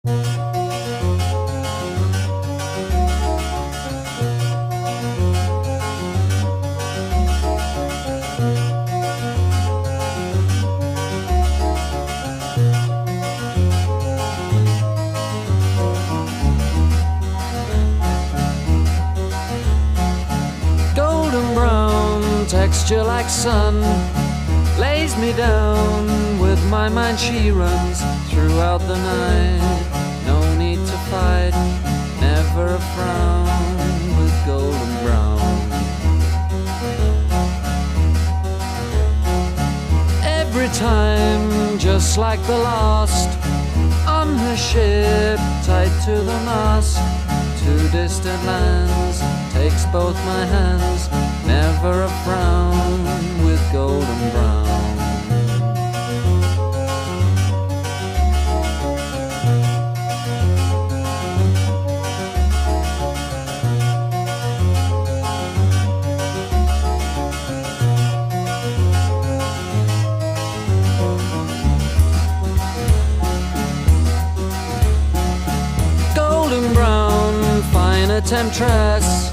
Golden brown, texture like sun, lays me down. With my mind she runs throughout the night. No need to fight, never a frown with golden brown. Every time, just like the last, on her ship, tied to the mast, to distant lands, takes both my hands, never a frown with golden brown. Golden brown, fine a temptress,